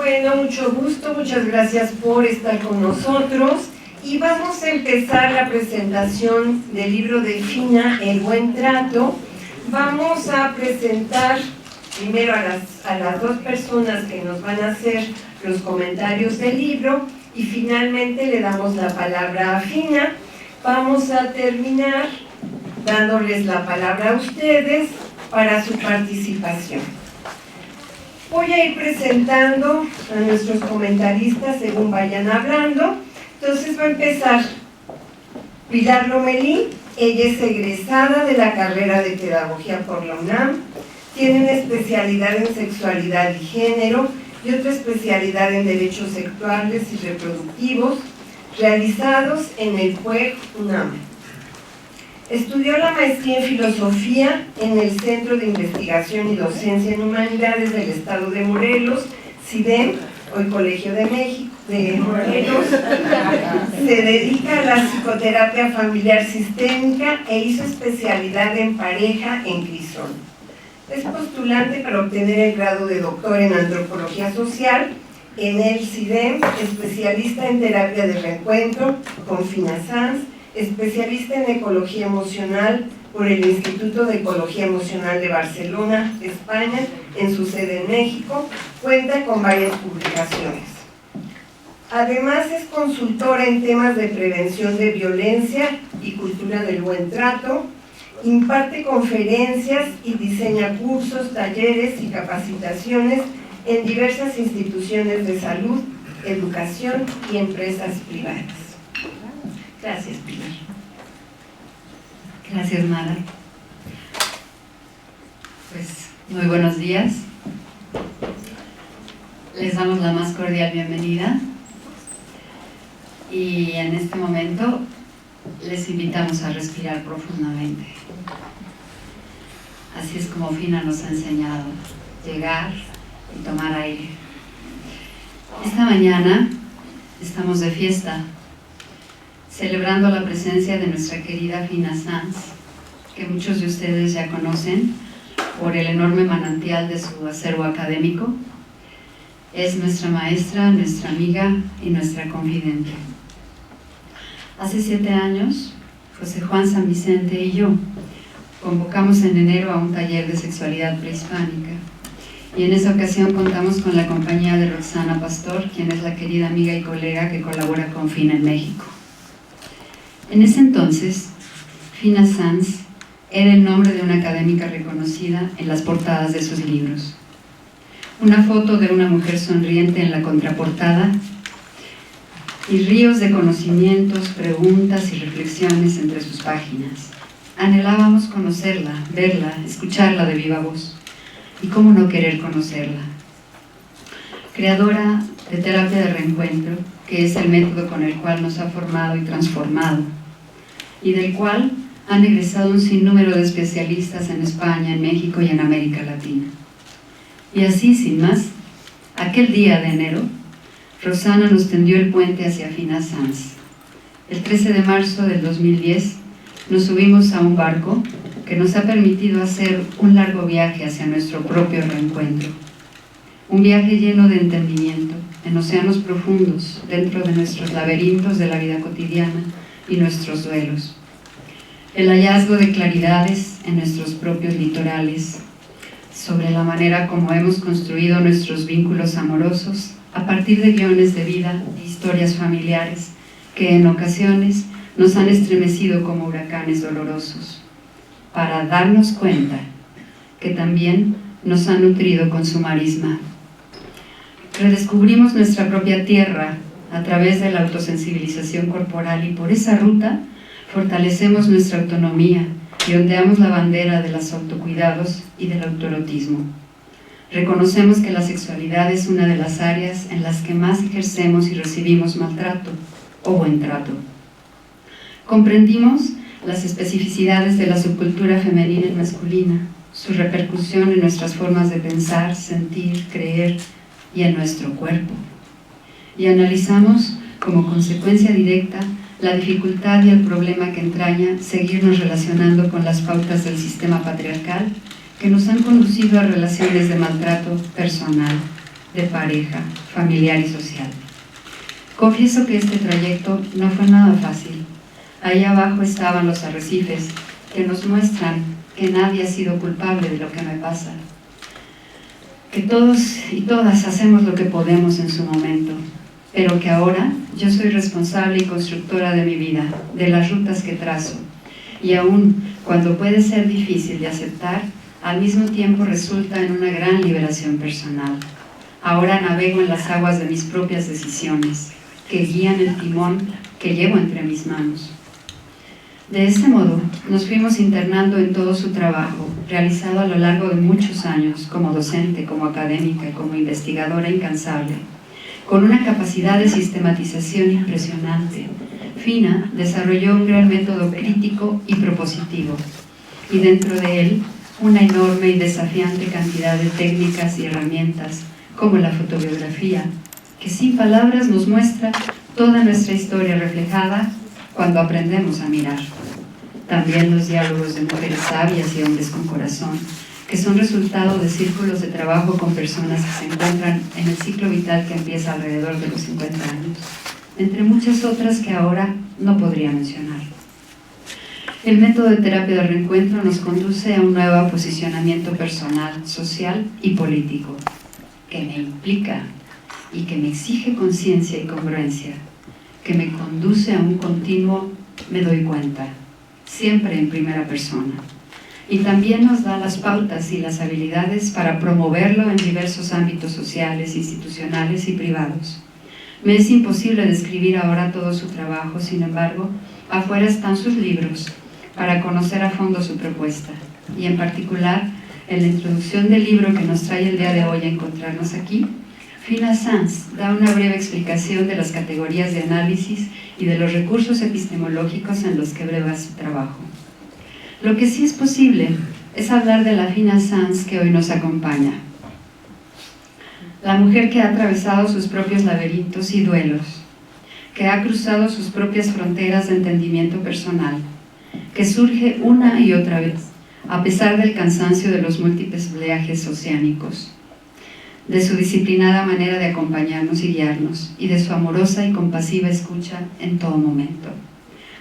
Bueno, mucho gusto, muchas gracias por estar con nosotros y vamos a empezar la presentación del libro de Fina, El Buen Trato. Vamos a presentar primero a las dos personas que nos van a hacer los comentarios del libro y finalmente le damos la palabra a Fina. Vamos a terminar dándoles la palabra a ustedes para su participación. Voy a ir presentando a nuestros comentaristas según vayan hablando. Entonces va a empezar Pilar Lomelí. Ella es egresada de la carrera de Pedagogía por la UNAM. Tiene una especialidad en Sexualidad y Género y otra especialidad en Derechos Sexuales y Reproductivos, realizados en el CUEG UNAM. Estudió la maestría en Filosofía en el Centro de Investigación y Docencia en Humanidades del Estado de Morelos, CIDEM, hoy Colegio de México, de Morelos. Se dedica a la psicoterapia familiar sistémica e hizo especialidad en pareja en Crisol. Es postulante para obtener el grado de doctor en Antropología Social en el CIDEM, especialista en terapia de reencuentro con Fina Sanz, especialista en Ecología Emocional por el Instituto de Ecología Emocional de Barcelona, España, en su sede en México. Cuenta con varias publicaciones. Además es consultora en temas de prevención de violencia y cultura del buen trato. Imparte conferencias y diseña cursos, talleres y capacitaciones en diversas instituciones de salud, educación y empresas privadas. Gracias, Pilar. Gracias, Mara. Pues, muy buenos días. Les damos la más cordial bienvenida. Y en este momento les invitamos a respirar profundamente. Así es como Fina nos ha enseñado, llegar y tomar aire. Esta mañana estamos de fiesta, celebrando la presencia de nuestra querida Fina Sanz, que muchos de ustedes ya conocen por el enorme manantial de su acervo académico. Es nuestra maestra, nuestra amiga y nuestra confidente. Hace 7 años, José Juan San Vicente y yo convocamos en enero a un taller de sexualidad prehispánica, y en esa ocasión contamos con la compañía de Roxana Pastor, quien es la querida amiga y colega que colabora con Fina en México. En ese entonces, Fina Sanz era el nombre de una académica reconocida en las portadas de sus libros. Una foto de una mujer sonriente en la contraportada y ríos de conocimientos, preguntas y reflexiones entre sus páginas. Anhelábamos conocerla, verla, escucharla de viva voz. ¿Y cómo no querer conocerla? Creadora de terapia de reencuentro, que es el método con el cual nos ha formado y transformado, y del cual han egresado un sinnúmero de especialistas en España, en México y en América Latina. Y así, sin más, aquel día de enero, Rosana nos tendió el puente hacia Fina Sanz. El 13 de marzo del 2010 nos subimos a un barco que nos ha permitido hacer un largo viaje hacia nuestro propio reencuentro. Un viaje lleno de entendimiento, en océanos profundos, dentro de nuestros laberintos de la vida cotidiana y nuestros duelos. El hallazgo de claridades en nuestros propios litorales, sobre la manera como hemos construido nuestros vínculos amorosos a partir de guiones de vida e historias familiares que en ocasiones nos han estremecido como huracanes dolorosos, para darnos cuenta que también nos han nutrido con su marisma. Redescubrimos nuestra propia tierra a través de la autosensibilización corporal y por esa ruta fortalecemos nuestra autonomía y ondeamos la bandera de los autocuidados y del autoerotismo. Reconocemos que la sexualidad es una de las áreas en las que más ejercemos y recibimos maltrato o buen trato. Comprendimos las especificidades de la subcultura femenina y masculina, su repercusión en nuestras formas de pensar, sentir, creer y en nuestro cuerpo. Y analizamos como consecuencia directa la dificultad y el problema que entraña seguirnos relacionando con las pautas del sistema patriarcal que nos han conducido a relaciones de maltrato personal, de pareja, familiar y social. Confieso que este trayecto no fue nada fácil. Ahí abajo estaban los arrecifes que nos muestran que nadie ha sido culpable de lo que me pasa, que todos y todas hacemos lo que podemos en su momento, pero que ahora yo soy responsable y constructora de mi vida, de las rutas que trazo, y aún cuando puede ser difícil de aceptar, al mismo tiempo resulta en una gran liberación personal. Ahora navego en las aguas de mis propias decisiones, que guían el timón que llevo entre mis manos. De este modo, nos fuimos internando en todo su trabajo, realizado a lo largo de muchos años, como docente, como académica y como investigadora incansable, con una capacidad de sistematización impresionante. Fina desarrolló un gran método crítico y propositivo, y dentro de él, una enorme y desafiante cantidad de técnicas y herramientas, como la fotobiografía, que sin palabras nos muestra toda nuestra historia reflejada cuando aprendemos a mirar. También los diálogos de mujeres sabias y hombres con corazón, que son resultado de círculos de trabajo con personas que se encuentran en el ciclo vital que empieza alrededor de los 50 años, entre muchas otras que ahora no podría mencionar. El método de terapia de reencuentro nos conduce a un nuevo posicionamiento personal, social y político, que me implica y que me exige conciencia y congruencia, que me conduce a un continuo me doy cuenta, siempre en primera persona. Y también nos da las pautas y las habilidades para promoverlo en diversos ámbitos sociales, institucionales y privados. Me es imposible describir ahora todo su trabajo, sin embargo, afuera están sus libros para conocer a fondo su propuesta. Y en particular, en la introducción del libro que nos trae el día de hoy a encontrarnos aquí, Fina Sanz da una breve explicación de las categorías de análisis y de los recursos epistemológicos en los que breva su trabajo. Lo que sí es posible es hablar de la Fina Sanz que hoy nos acompaña. La mujer que ha atravesado sus propios laberintos y duelos, que ha cruzado sus propias fronteras de entendimiento personal, que surge una y otra vez, a pesar del cansancio de los múltiples viajes oceánicos, de su disciplinada manera de acompañarnos y guiarnos, y de su amorosa y compasiva escucha en todo momento.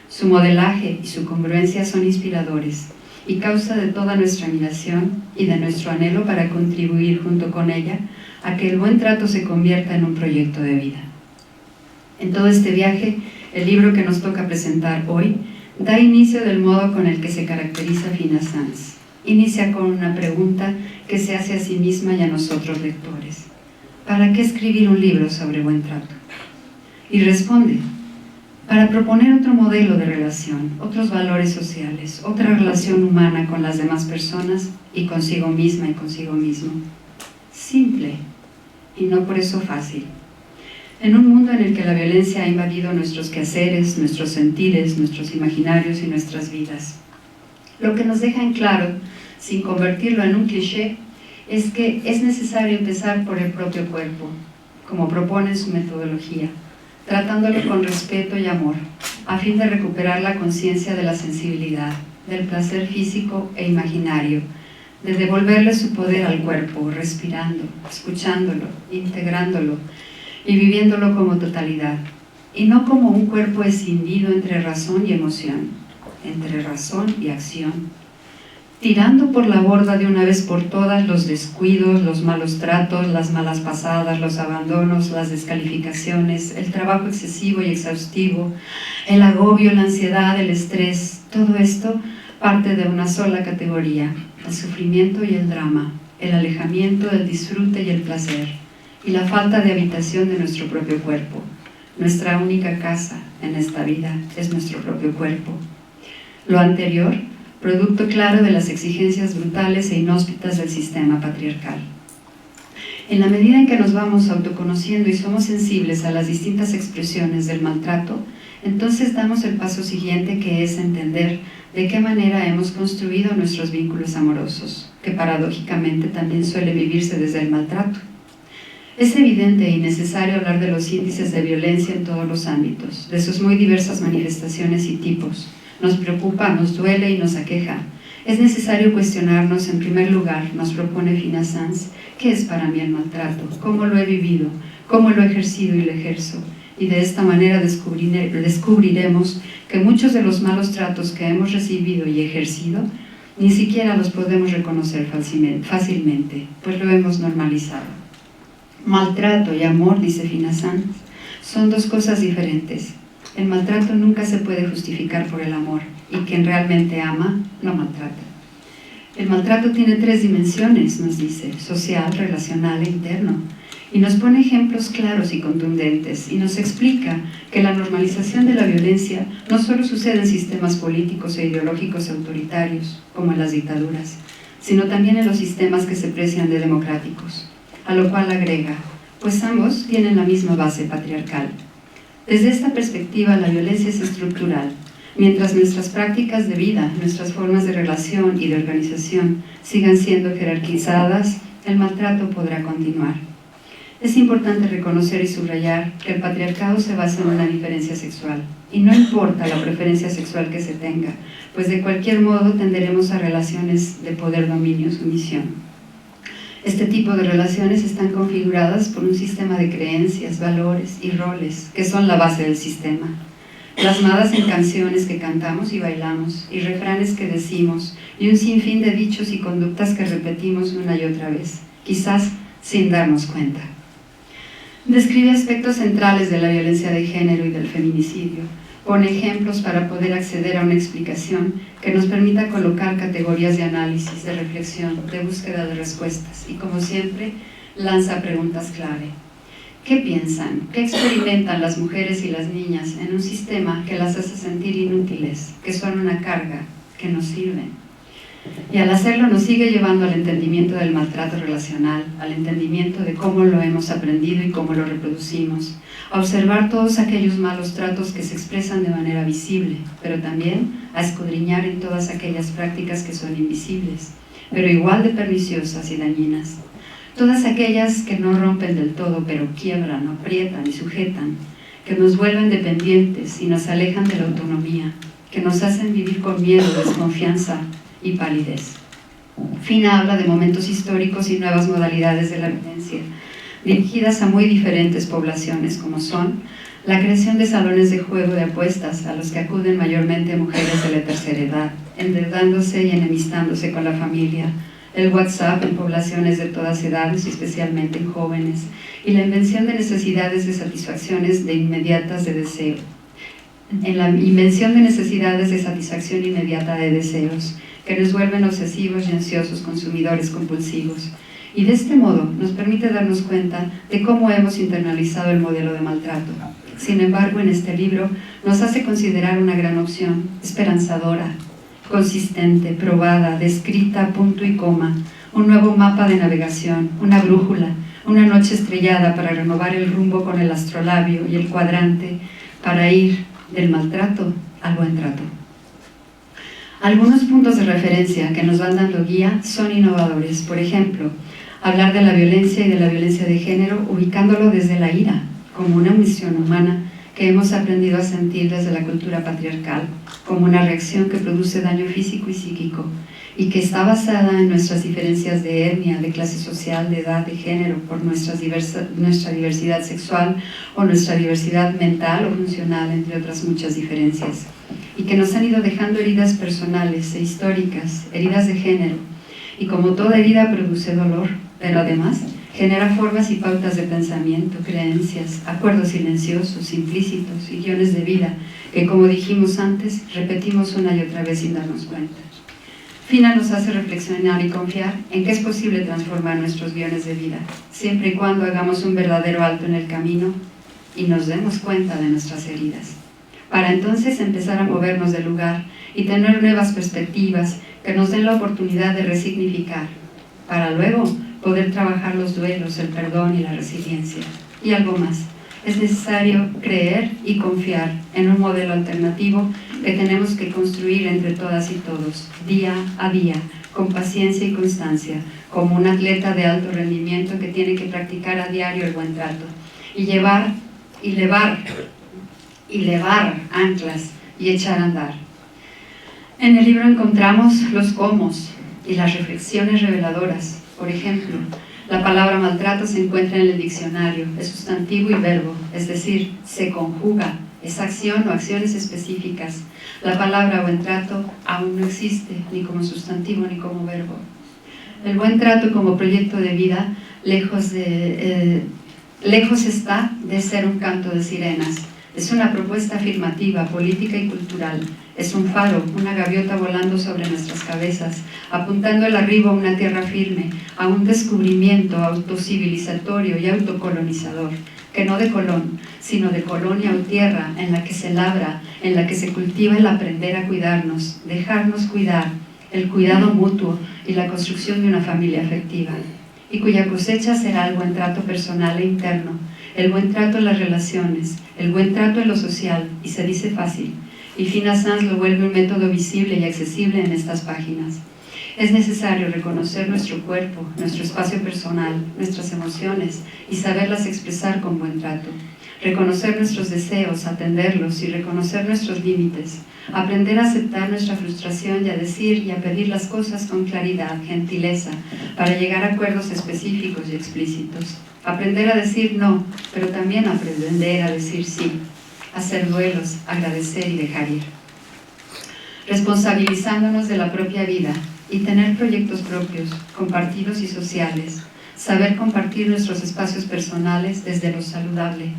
Su modelaje y su congruencia son inspiradores y causa de toda nuestra admiración y de nuestro anhelo para contribuir junto con ella a que el buen trato se convierta en un proyecto de vida. En todo este viaje, el libro que nos toca presentar hoy da inicio del modo con el que se caracteriza Fina Sanz. Inicia con una pregunta que se hace a sí misma y a nosotros lectores. ¿Para qué escribir un libro sobre buen trato? Y responde, para proponer otro modelo de relación, otros valores sociales, otra relación humana con las demás personas y consigo misma y consigo mismo. Simple, y no por eso fácil. En un mundo en el que la violencia ha invadido nuestros quehaceres, nuestros sentires, nuestros imaginarios y nuestras vidas. Lo que nos deja en claro, sin convertirlo en un cliché, es que es necesario empezar por el propio cuerpo, como propone su metodología, tratándolo con respeto y amor, a fin de recuperar la conciencia de la sensibilidad, del placer físico e imaginario, de devolverle su poder al cuerpo, respirando, escuchándolo, integrándolo y viviéndolo como totalidad, y no como un cuerpo escindido entre razón y emoción, entre razón y acción, tirando por la borda de una vez por todas los descuidos, los malos tratos, las malas pasadas, los abandonos, las descalificaciones, el trabajo excesivo y exhaustivo, el agobio, la ansiedad, el estrés. Todo esto parte de una sola categoría, el sufrimiento y el drama, el alejamiento, el disfrute y el placer, y la falta de habitación de nuestro propio cuerpo. Nuestra única casa en esta vida es nuestro propio cuerpo. Lo anterior, producto claro de las exigencias brutales e inhóspitas del sistema patriarcal. En la medida en que nos vamos autoconociendo y somos sensibles a las distintas expresiones del maltrato, entonces damos el paso siguiente, que es entender de qué manera hemos construido nuestros vínculos amorosos, que paradójicamente también suele vivirse desde el maltrato. Es evidente y necesario hablar de los índices de violencia en todos los ámbitos, de sus muy diversas manifestaciones y tipos. Nos preocupa, nos duele y nos aqueja, es necesario cuestionarnos, en primer lugar, nos propone Fina Sanz, ¿qué es para mí el maltrato? ¿Cómo lo he vivido? ¿Cómo lo he ejercido y lo ejerzo? Y de esta manera descubriremos que muchos de los malos tratos que hemos recibido y ejercido ni siquiera los podemos reconocer fácilmente, pues lo hemos normalizado. Maltrato y amor, dice Fina Sanz, son dos cosas diferentes. El maltrato nunca se puede justificar por el amor, y quien realmente ama, no maltrata. El maltrato tiene 3 dimensiones, nos dice, social, relacional e interno, y nos pone ejemplos claros y contundentes, y nos explica que la normalización de la violencia no solo sucede en sistemas políticos e ideológicos autoritarios, como en las dictaduras, sino también en los sistemas que se precian de democráticos, a lo cual agrega, pues ambos tienen la misma base patriarcal. Desde esta perspectiva, la violencia es estructural. Mientras nuestras prácticas de vida, nuestras formas de relación y de organización sigan siendo jerarquizadas, el maltrato podrá continuar. Es importante reconocer y subrayar que el patriarcado se basa en una diferencia sexual, y no importa la preferencia sexual que se tenga, pues de cualquier modo tenderemos a relaciones de poder, dominio, sumisión. Este tipo de relaciones están configuradas por un sistema de creencias, valores y roles que son la base del sistema, plasmadas en canciones que cantamos y bailamos, y refranes que decimos, y un sinfín de dichos y conductas que repetimos una y otra vez, quizás sin darnos cuenta. Describe aspectos centrales de la violencia de género y del feminicidio. Pone ejemplos para poder acceder a una explicación que nos permita colocar categorías de análisis, de reflexión, de búsqueda de respuestas, y como siempre, lanza preguntas clave. ¿Qué piensan? ¿Qué experimentan las mujeres y las niñas en un sistema que las hace sentir inútiles, que son una carga, que no sirven? Y al hacerlo nos sigue llevando al entendimiento del maltrato relacional, al entendimiento de cómo lo hemos aprendido y cómo lo reproducimos, a observar todos aquellos malos tratos que se expresan de manera visible, pero también a escudriñar en todas aquellas prácticas que son invisibles, pero igual de perniciosas y dañinas. Todas aquellas que no rompen del todo, pero quiebran, aprietan y sujetan, que nos vuelven dependientes y nos alejan de la autonomía, que nos hacen vivir con miedo, desconfianza y palidez. Fina habla de momentos históricos y nuevas modalidades de la violencia, dirigidas a muy diferentes poblaciones, como son la creación de salones de juego de apuestas a los que acuden mayormente mujeres de la tercera edad, endeudándose y enemistándose con la familia, el WhatsApp en poblaciones de todas edades, especialmente en jóvenes, y la invención de necesidades de satisfacciones de inmediatas de deseo. En la invención de necesidades de satisfacción inmediata de deseos, que nos vuelven obsesivos y ansiosos consumidores compulsivos, y de este modo nos permite darnos cuenta de cómo hemos internalizado el modelo de maltrato. Sin embargo, en este libro nos hace considerar una gran opción, esperanzadora, consistente, probada, descrita a punto y coma, un nuevo mapa de navegación, una brújula, una noche estrellada para renovar el rumbo con el astrolabio y el cuadrante para ir del maltrato al buen trato. Algunos puntos de referencia que nos van dando guía son innovadores. Por ejemplo, hablar de la violencia y de la violencia de género ubicándolo desde la ira, como una misión humana que hemos aprendido a sentir desde la cultura patriarcal, como una reacción que produce daño físico y psíquico, y que está basada en nuestras diferencias de etnia, de clase social, de edad, de género, por nuestra diversidad sexual o nuestra diversidad mental o funcional, entre otras muchas diferencias, y que nos han ido dejando heridas personales e históricas, heridas de género, y como toda herida produce dolor, pero además genera formas y pautas de pensamiento, creencias, acuerdos silenciosos, implícitos y guiones de vida que, como dijimos antes, repetimos una y otra vez sin darnos cuenta. Fina nos hace reflexionar y confiar en que es posible transformar nuestros guiones de vida, siempre y cuando hagamos un verdadero alto en el camino y nos demos cuenta de nuestras heridas, para entonces empezar a movernos del lugar y tener nuevas perspectivas que nos den la oportunidad de resignificar, para luego poder trabajar los duelos, el perdón y la resiliencia. Y algo más, es necesario creer y confiar en un modelo alternativo que tenemos que construir entre todas y todos, día a día, con paciencia y constancia, como un atleta de alto rendimiento que tiene que practicar a diario el buen trato, y levar anclas y echar a andar. En el libro encontramos los cómos y las reflexiones reveladoras. Por ejemplo, la palabra maltrato se encuentra en el diccionario, es sustantivo y verbo, es decir, se conjuga, es acción o acciones específicas. La palabra buen trato aún no existe, ni como sustantivo ni como verbo. El buen trato como proyecto de vida, lejos está de ser un canto de sirenas. Es una propuesta afirmativa, política y cultural. Es un faro, una gaviota volando sobre nuestras cabezas, apuntando el arribo a una tierra firme, a un descubrimiento autocivilizatorio y autocolonizador, que no de Colón, sino de colonia o tierra en la que se labra, en la que se cultiva el aprender a cuidarnos, dejarnos cuidar, el cuidado mutuo y la construcción de una familia afectiva, y cuya cosecha será el buen trato personal e interno, el buen trato en las relaciones, el buen trato en lo social, y se dice fácil, y Fina Sanz lo vuelve un método visible y accesible en estas páginas. Es necesario reconocer nuestro cuerpo, nuestro espacio personal, nuestras emociones y saberlas expresar con buen trato. Reconocer nuestros deseos, atenderlos y reconocer nuestros límites. Aprender a aceptar nuestra frustración y a decir y a pedir las cosas con claridad, gentileza, para llegar a acuerdos específicos y explícitos. Aprender a decir no, pero también aprender a decir sí. Hacer duelos, agradecer y dejar ir. Responsabilizándonos de la propia vida y tener proyectos propios, compartidos y sociales. Saber compartir nuestros espacios personales desde lo saludable.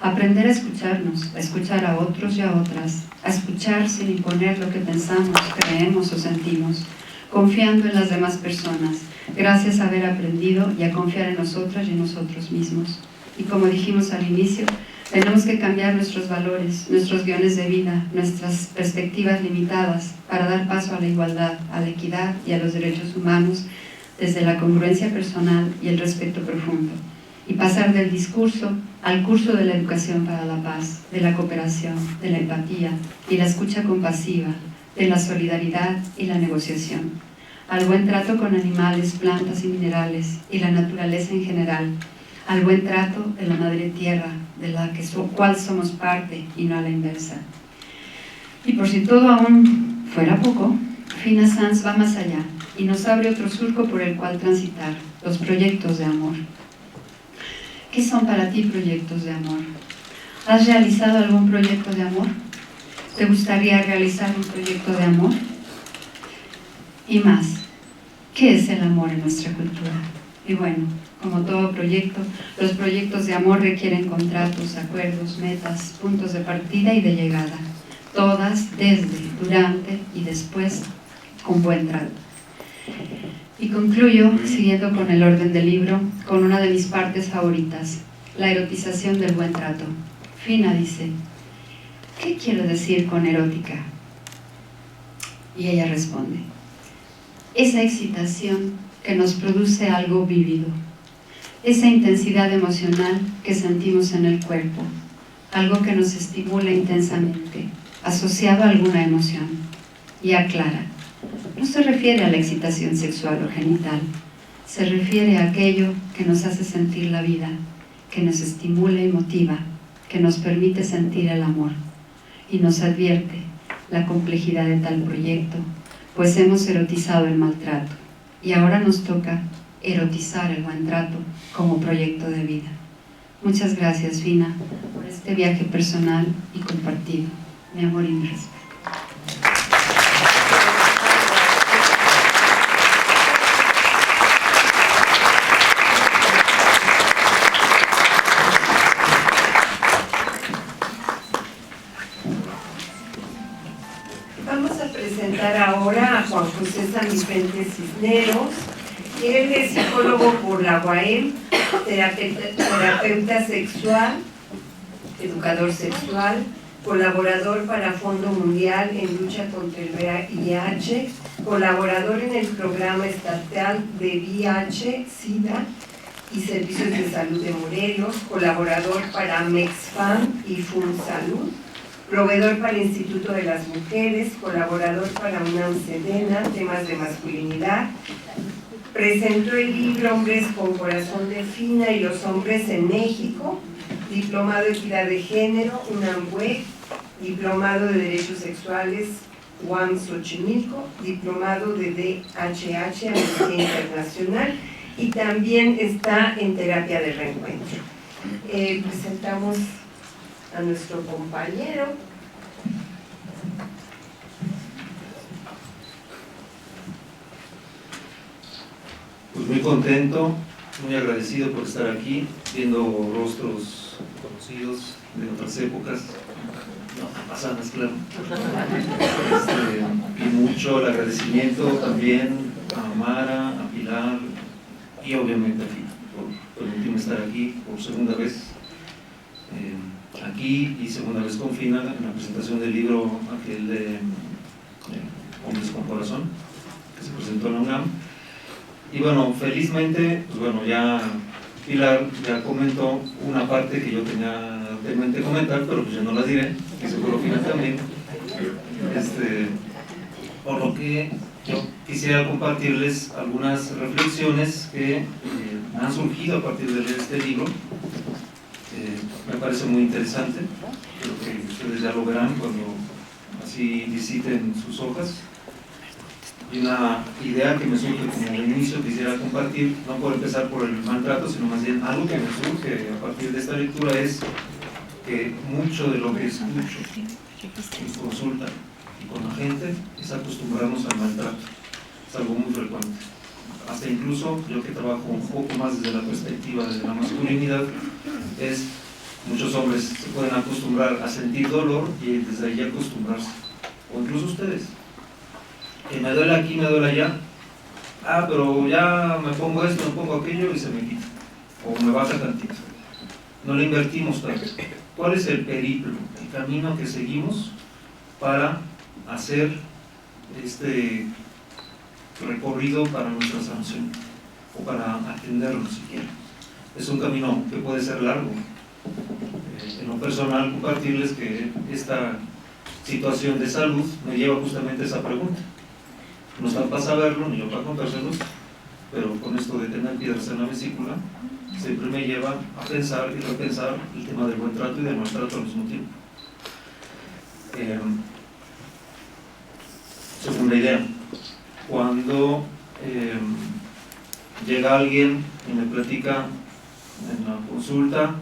Aprender a escucharnos, a escuchar a otros y a otras, a escuchar sin imponer lo que pensamos, creemos o sentimos, confiando en las demás personas, gracias a haber aprendido y a confiar en nosotras y en nosotros mismos. Y como dijimos al inicio, tenemos que cambiar nuestros valores, nuestros guiones de vida, nuestras perspectivas limitadas para dar paso a la igualdad, a la equidad y a los derechos humanos desde la congruencia personal y el respeto profundo. Y pasar del discurso al curso de la educación para la paz, de la cooperación, de la empatía y la escucha compasiva, de la solidaridad y la negociación, al buen trato con animales, plantas y minerales y la naturaleza en general, al buen trato de la madre tierra, de la cual somos parte y no a la inversa. Y por si todo aún fuera poco, Fina Sanz va más allá y nos abre otro surco por el cual transitar, los proyectos de amor. ¿Qué son para ti proyectos de amor? ¿Has realizado algún proyecto de amor? ¿Te gustaría realizar un proyecto de amor? Y más, ¿qué es el amor en nuestra cultura? Y bueno, como todo proyecto, los proyectos de amor requieren contratos, acuerdos, metas, puntos de partida y de llegada, todas desde, durante y después con buen trato. Y concluyo, siguiendo con el orden del libro, con una de mis partes favoritas, la erotización del buen trato. Fina dice, ¿qué quiero decir con erótica? Y ella responde, esa excitación que nos produce algo vívido, esa intensidad emocional que sentimos en el cuerpo, algo que nos estimula intensamente, asociado a alguna emoción. Y aclara, no se refiere a la excitación sexual o genital, se refiere a aquello que nos hace sentir la vida, que nos estimula y motiva, que nos permite sentir el amor, y nos advierte la complejidad de tal proyecto, pues hemos erotizado el maltrato, y ahora nos toca erotizar el buen trato como proyecto de vida. Muchas gracias, Fina, por este viaje personal y compartido. Mi amor y mi respeto. Vamos a presentar ahora a Juan José San Vicente Cisneros. Él es psicólogo por la UAM, terapeuta sexual, educador sexual, colaborador para Fondo Mundial en lucha contra el VIH, colaborador en el programa estatal de VIH, SIDA y Servicios de Salud de Morelos, colaborador para MEXFAM y FUNSalud, proveedor para el Instituto de las Mujeres, colaborador para UNAM Sedena, temas de masculinidad. Presentó el libro Hombres con Corazón de Fina y los Hombres en México, diplomado de Equidad de Género, UNAM Web, diplomado de Derechos Sexuales, UAM Xochimilco, diplomado de DHH, Amnistía Internacional, y también está en terapia de reencuentro. Presentamos a nuestro compañero. Pues muy contento, muy agradecido por estar aquí, viendo rostros conocidos de otras épocas, no tan pasadas, claro. Y mucho el agradecimiento también a Mara, a Pilar y obviamente a ti por permitirme estar aquí por segunda vez. Aquí y segunda vez con Fina en la presentación del libro aquel de Hombres con Corazón, que se presentó en la UNAM. Y bueno, felizmente, pues bueno, ya Pilar ya comentó una parte que yo tenía en mente comentar, pero pues ya no la diré, y seguro Fina también. Por lo que yo quisiera compartirles algunas reflexiones que han surgido a partir de leer este libro. Me parece muy interesante, creo que ustedes ya lo verán cuando así visiten sus hojas. Y una idea que me surge como de inicio quisiera compartir, no por empezar por el maltrato, sino más bien algo que me surge a partir de esta lectura es que mucho de lo que escucho en consulta y con la gente es acostumbrarnos al maltrato. Es algo muy frecuente. Hasta incluso yo que trabajo un poco más desde la perspectiva de la masculinidad, es muchos hombres se pueden acostumbrar a sentir dolor y desde ahí acostumbrarse, o incluso ustedes, que me duele aquí, me duele allá, pero ya me pongo esto, me pongo aquello y se me quita, o me baja tantito. No le invertimos tanto. ¿Cuál es el periplo, el camino que seguimos para hacer este recorrido para nuestra sanación o para atenderlo siquiera? Es un camino que puede ser largo. En lo personal, compartirles que esta situación de salud me lleva justamente a esa pregunta. No están para saberlo, ni yo para contárselos, pero con esto de tener piedras en la vesícula, siempre me lleva a pensar y repensar el tema del buen trato y del maltrato al mismo tiempo. Segunda idea, cuando llega alguien y me platica en la consulta,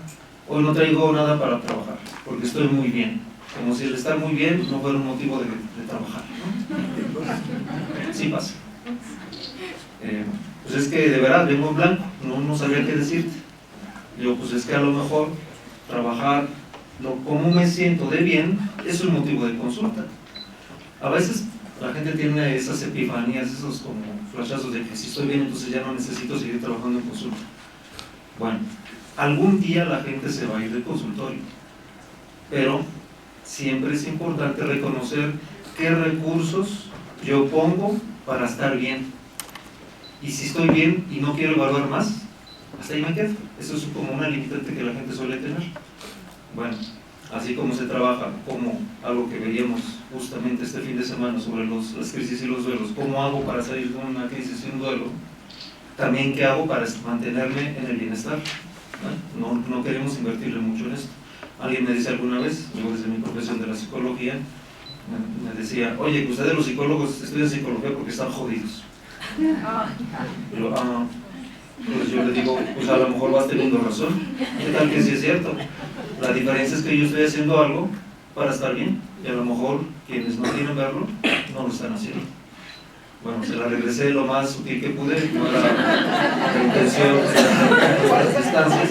hoy no traigo nada para trabajar, porque estoy muy bien, como si el estar muy bien no fuera un motivo de trabajar, ¿no? Sí pasa. Pues es que de verdad vengo en blanco, no sabía qué decirte. Digo, pues es que a lo mejor trabajar, cómo me siento de bien, es un motivo de consulta. A veces la gente tiene esas epifanías, esos como flashazos de que si estoy bien entonces ya no necesito seguir trabajando en consulta. Bueno, algún día la gente se va a ir del consultorio, pero siempre es importante reconocer qué recursos yo pongo para estar bien. Y si estoy bien y no quiero evaluar más, hasta ahí me quedo. Eso es como una limitante que la gente suele tener. Bueno, así como se trabaja, como algo que veíamos justamente este fin de semana sobre las crisis y los duelos, cómo hago para salir de una crisis y un duelo, también qué hago para mantenerme en el bienestar. No queremos invertirle mucho en esto. Alguien me dice alguna vez, yo desde mi profesión de la psicología, me decía, oye, que ustedes los psicólogos estudian psicología porque están jodidos. Pero, pues yo le digo, pues a lo mejor vas teniendo razón. ¿Qué tal que sí es cierto? La diferencia es que yo estoy haciendo algo para estar bien y a lo mejor quienes no quieren verlo no lo están haciendo. Bueno, se la regresé lo más sutil que pude, no era la intención de las distancias,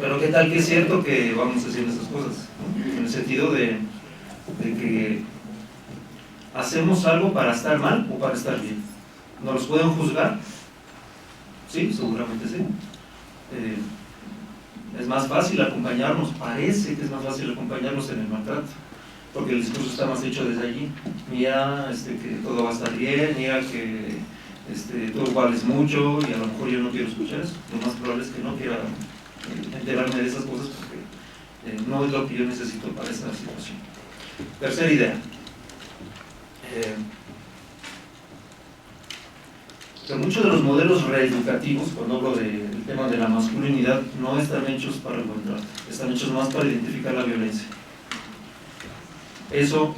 pero qué tal que es cierto que vamos haciendo esas cosas, ¿no? En el sentido de que hacemos algo para estar mal o para estar bien. ¿Nos los pueden juzgar? Sí, seguramente sí. Es más fácil acompañarnos, parece que es más fácil acompañarnos en el maltrato, porque el discurso está más hecho desde allí. Mira que todo va a estar bien, mira que tú vales mucho y a lo mejor yo no quiero escuchar eso. Lo más probable es que no quiera enterarme de esas cosas porque no es lo que yo necesito para esta situación. Tercera idea. Que muchos de los modelos reeducativos, cuando hablo del tema de la masculinidad, no están hechos para el buen trato, están hechos más para identificar la violencia. Eso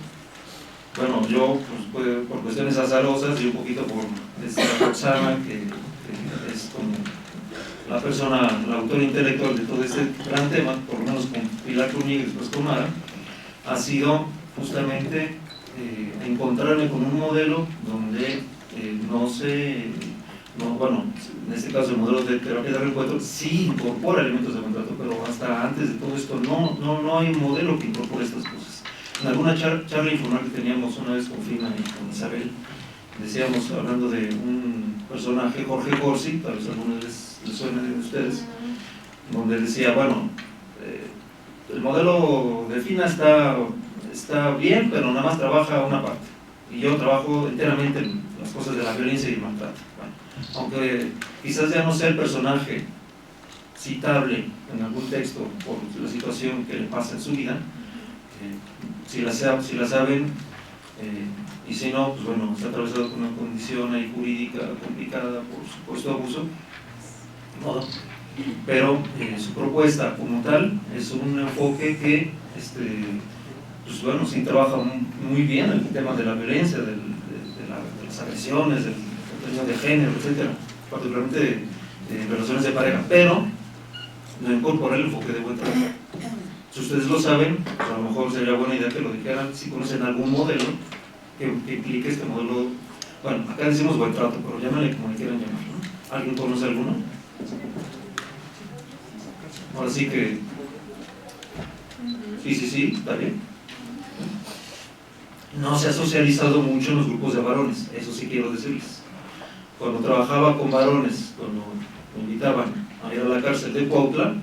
bueno, yo pues, por cuestiones azarosas y un poquito por Roxana, que es como la persona, la autora intelectual de todo este gran tema, por lo menos con Pilar Cunha y después con Mara, ha sido justamente encontrarme con un modelo donde bueno, en este caso el modelo de terapia de reencuentro sí incorpora elementos de buen trato, pero hasta antes de todo esto no hay un modelo que incorpore estas cosas. En alguna charla informal que teníamos una vez con Fina y con Isabel, decíamos, hablando de un personaje, Jorge Corsi, tal vez a algunos les suene de ustedes, donde decía, bueno, el modelo de Fina está bien, pero nada más trabaja una parte, y yo trabajo enteramente en las cosas de la violencia y el maltrato. Bueno, aunque quizás ya no sea el personaje citable en algún texto por la situación que le pasa en su vida, si la saben, y si no, pues bueno, está atravesado por una condición ahí jurídica complicada por supuesto abuso, de modo. Pero su propuesta como tal es un enfoque que pues bueno, sí trabaja muy bien el tema de la violencia, de las agresiones, del contenido de género, etcétera, particularmente en relaciones de pareja, pero no incorpora el enfoque de buen trato. Si ustedes lo saben, pues a lo mejor sería buena idea que lo dijeran, si conocen algún modelo que implique este modelo. Bueno, acá decimos buen trato, pero llámenle como le quieran llamar, ¿no? ¿Alguien conoce alguno? Ahora sí que sí, está bien. No se ha socializado mucho en los grupos de varones, eso sí quiero decirles. Cuando trabajaba con varones, cuando me invitaban a ir a la cárcel de Cuautla,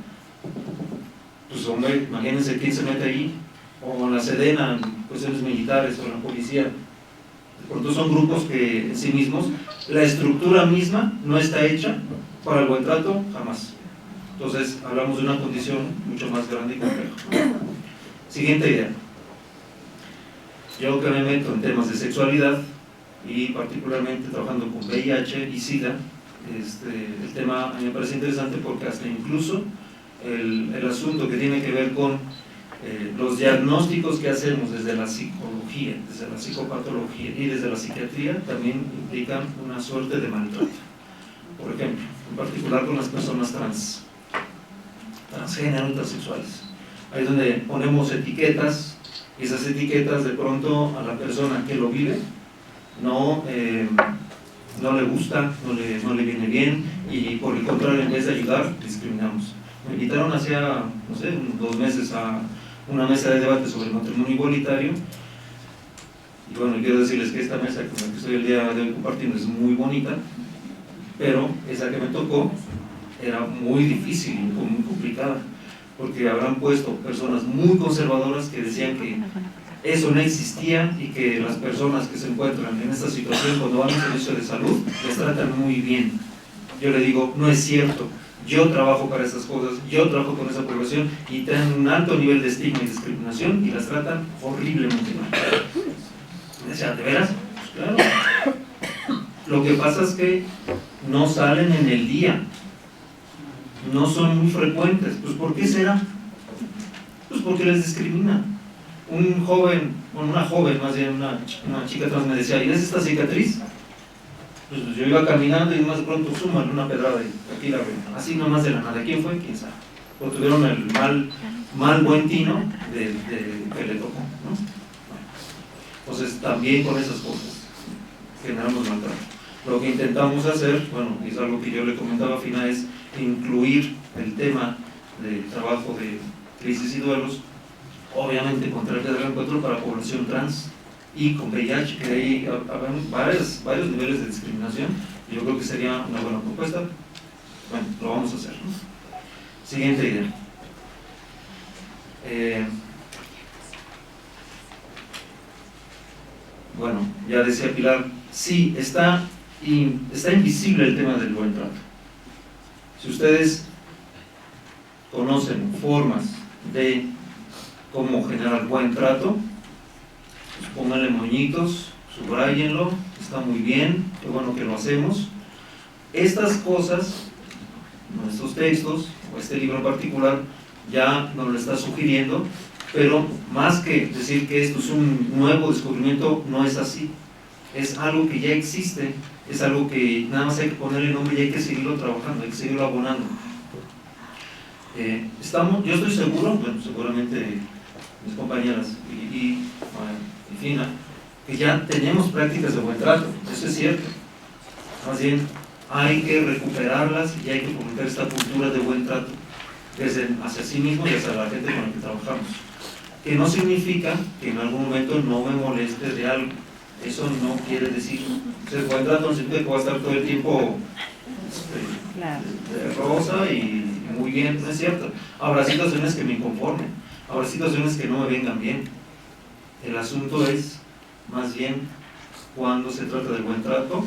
pues hombre, imagínense quién se mete ahí, o en la Sedena, en cuestiones militares, o en la policía. De pronto son grupos que en sí mismos, la estructura misma no está hecha para el buen trato, jamás. Entonces hablamos de una condición mucho más grande y compleja. Siguiente idea. Yo que me meto en temas de sexualidad y particularmente trabajando con VIH y SIDA, el tema a mí me parece interesante porque hasta incluso el asunto que tiene que ver con los diagnósticos que hacemos desde la psicología, desde la psicopatología y desde la psiquiatría también implican una suerte de maltrato. Por ejemplo, en particular con las personas transgénero y transexuales. Ahí es donde ponemos etiquetas, y esas etiquetas de pronto a la persona que lo vive no le gusta, no le viene bien, y por el contrario, en vez de ayudar, discriminamos. Me invitaron hace, no sé, 2 meses a una mesa de debate sobre el matrimonio igualitario, y bueno, quiero decirles que esta mesa con la que estoy el día de hoy compartiendo es muy bonita, pero esa que me tocó era muy difícil, muy complicada, porque habrán puesto personas muy conservadoras que decían que eso no existía y que las personas que se encuentran en esta situación cuando van a un servicio de salud les tratan muy bien. Yo le digo, no es cierto, yo trabajo para esas cosas, yo trabajo con esa población y tienen un alto nivel de estigma y discriminación y las tratan horriblemente mal. Me decía, ¿de veras? Pues claro. Lo que pasa es que no salen en el día, no son muy frecuentes. Pues ¿por qué será? Pues porque les discriminan. Un joven, bueno, una joven más bien, una chica trans me decía, ¿y ves esta cicatriz? Pues yo iba caminando y más de pronto súmale una pedrada y aquí la veo, así nomás de la nada. ¿Quién fue? ¿Quién sabe? O tuvieron el buen tino que le tocó, ¿no? Entonces también con esas cosas generamos maltrato. Lo que intentamos hacer, bueno, es algo que yo le comentaba a Fina, es incluir el tema de trabajo de crisis y duelos, obviamente con terapia de reencuentro para población trans y con VIH, que ahí habrán varios niveles de discriminación, y yo creo que sería una buena propuesta. Bueno, lo vamos a hacer, ¿no? Siguiente idea. Bueno, ya decía Pilar, sí, está invisible el tema del buen trato. Si ustedes conocen formas de cómo generar buen trato, pues pónganle moñitos, subrayenlo, está muy bien, qué bueno que lo hacemos. Estas cosas, nuestros textos, o este libro en particular, ya nos lo está sugiriendo Pero más que decir que esto es un nuevo descubrimiento, no es así. Es algo que ya existe, es algo que nada más hay que ponerle nombre y hay que seguirlo trabajando, hay que seguirlo abonando. Yo estoy seguro, bueno, seguramente mis compañeras y Fina, que ya tenemos prácticas de buen trato, eso es cierto. Más bien, hay que recuperarlas y hay que fomentar esta cultura de buen trato desde hacia sí mismo y hacia la gente con la que trabajamos. Que no significa que en algún momento no me moleste de algo. Eso no quiere decir, el buen trato no significa que voy a estar todo el tiempo de rosa y muy bien, no es cierto. Habrá situaciones que me inconformen, habrá situaciones que no me vengan bien. El asunto es, más bien, cuando se trata del buen trato,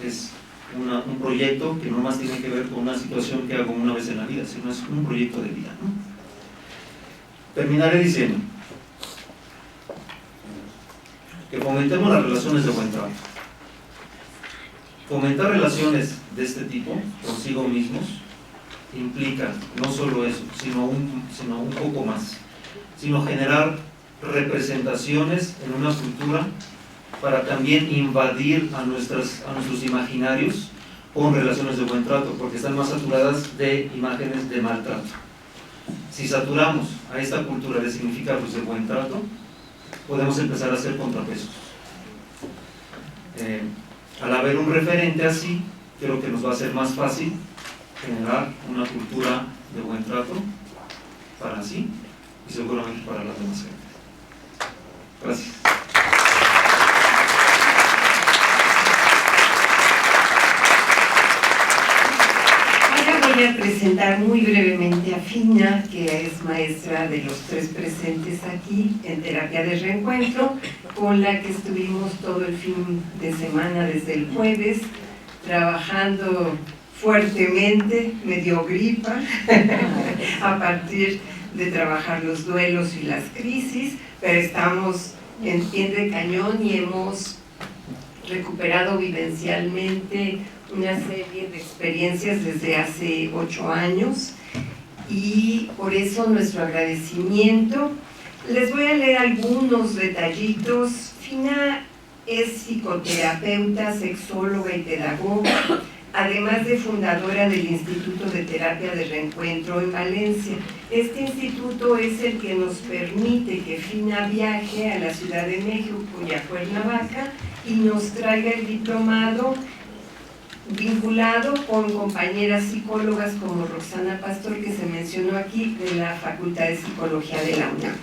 es un proyecto que no más tiene que ver con una situación que hago una vez en la vida, sino es un proyecto de vida, ¿no? Terminaré diciendo que fomentemos las relaciones de buen trato. Fomentar relaciones de este tipo consigo mismos implica no solo eso, sino un poco más, sino generar representaciones en una cultura para también invadir a nuestros imaginarios con relaciones de buen trato, porque están más saturadas de imágenes de maltrato. Si saturamos a esta cultura de significados de buen trato, podemos empezar a hacer contrapesos. Al haber un referente así, creo que nos va a ser más fácil generar una cultura de buen trato para sí y seguramente para las demás gentes. Gracias. Voy a presentar muy brevemente a Fina, que es maestra de los tres presentes aquí en terapia de reencuentro, con la que estuvimos todo el fin de semana desde el jueves, trabajando fuertemente, medio gripa, a partir de trabajar los duelos y las crisis, pero estamos en pie de cañón y hemos recuperado vivencialmente una serie de experiencias desde hace 8 años y por eso nuestro agradecimiento. Les voy a leer algunos detallitos. Fina es psicoterapeuta, sexóloga y pedagoga, además de fundadora del Instituto de Terapia de Reencuentro en Valencia. Este instituto es el que nos permite que Fina viaje a la Ciudad de México y a Cuernavaca y nos traiga el diplomado, vinculado con compañeras psicólogas como Roxana Pastor, que se mencionó aquí, de la Facultad de Psicología de la UNAM.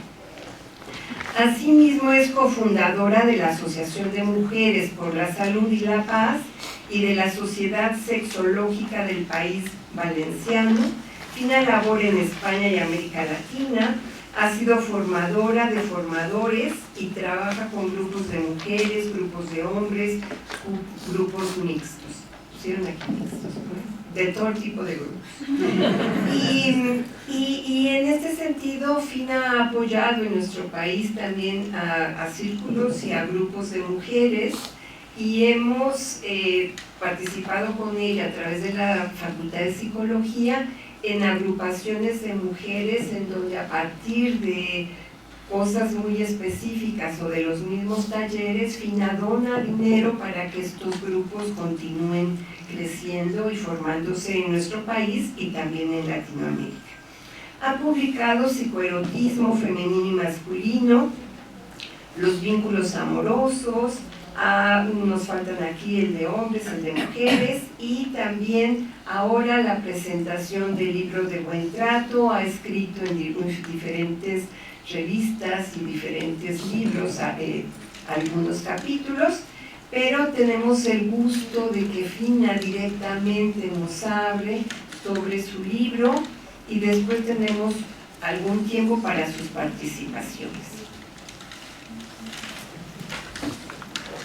Asimismo es cofundadora de la Asociación de Mujeres por la Salud y la Paz y de la Sociedad Sexológica del País Valenciano. Fina labora en España y América Latina, ha sido formadora de formadores y trabaja con grupos de mujeres, grupos de hombres, grupos mixtos. Pusieron aquí mixtos, ¿no? De todo tipo de grupos. Y en este sentido, Fina ha apoyado en nuestro país también a círculos y a grupos de mujeres, y hemos participado con ella a través de la Facultad de Psicología en agrupaciones de mujeres en donde a partir de cosas muy específicas o de los mismos talleres, Fina dona dinero para que estos grupos continúen creciendo y formándose en nuestro país y también en Latinoamérica. Ha publicado Psicoerotismo femenino y masculino, Los vínculos amorosos, nos faltan aquí el de hombres, el de mujeres, y también ahora la presentación del libro de buen trato. Ha escrito en diferentes revistas y diferentes libros, algunos capítulos, pero tenemos el gusto de que Fina directamente nos hable sobre su libro y después tenemos algún tiempo para sus participaciones.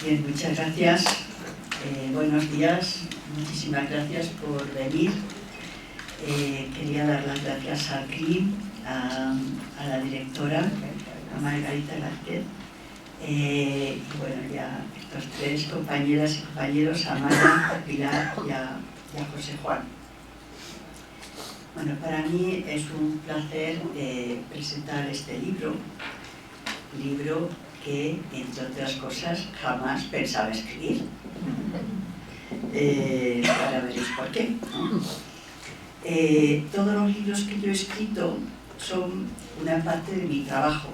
Bien, muchas gracias. Buenos días, muchísimas gracias por venir. Quería dar las gracias a CRIM, a la directora, a Margarita Vázquez, y bueno, ya estos tres compañeras y compañeros, a Mara, a Pilar y a José Juan. Bueno, para mí es un placer presentar este libro que, entre otras cosas, jamás pensaba escribir. Ahora veréis por qué, ¿no? Todos los libros que yo he escrito son una parte de mi trabajo,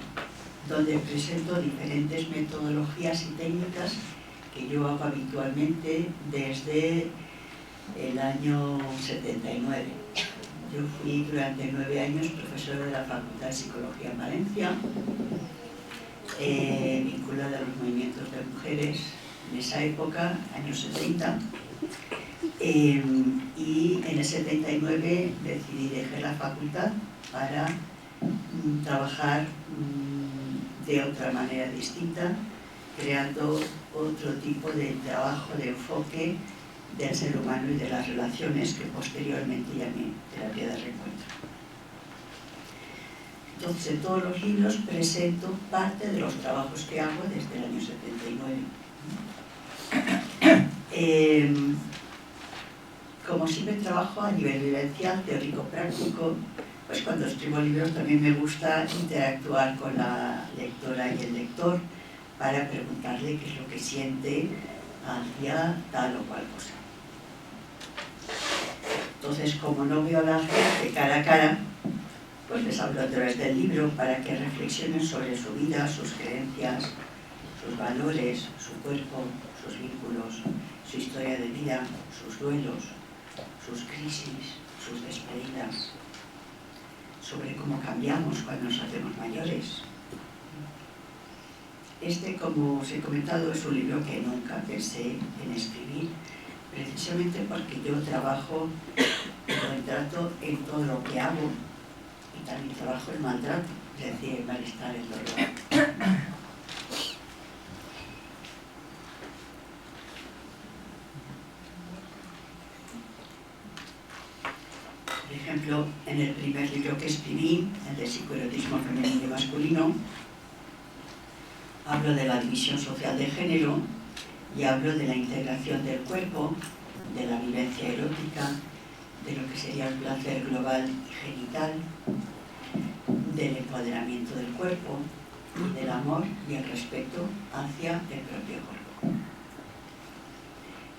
donde presento diferentes metodologías y técnicas que yo hago habitualmente desde el año 79. Yo fui durante 9 años profesora de la Facultad de Psicología en Valencia, vinculada a los movimientos de mujeres en esa época, años 70. Y en el 79 decidí dejar la facultad para trabajar de otra manera distinta, creando otro tipo de trabajo, de enfoque del ser humano y de las relaciones que posteriormente llamé terapia de reencuentro. Entonces, en todos los libros presento parte de los trabajos que hago desde el año 79. Como siempre trabajo a nivel vivencial, teórico-práctico, pues cuando escribo libros también me gusta interactuar con la lectora y el lector para preguntarle qué es lo que siente hacia tal o cual cosa. Entonces, como no veo a la gente cara a cara, pues les hablo a través del libro para que reflexionen sobre su vida, sus creencias, sus valores, su cuerpo, sus vínculos, su historia de vida, sus duelos, sus crisis, sus despedidas, sobre cómo cambiamos cuando nos hacemos mayores. Como os he comentado, es un libro que nunca pensé en escribir, precisamente porque yo trabajo el maltrato en todo lo que hago y también trabajo el maltrato, es decir, el malestar, el dolor. Por ejemplo, en el primer libro que escribí, el de psicoerotismo femenino y masculino, hablo de la división social de género y hablo de la integración del cuerpo, de la vivencia erótica, de lo que sería el placer global y genital, del empoderamiento del cuerpo, del amor y el respeto hacia el propio cuerpo.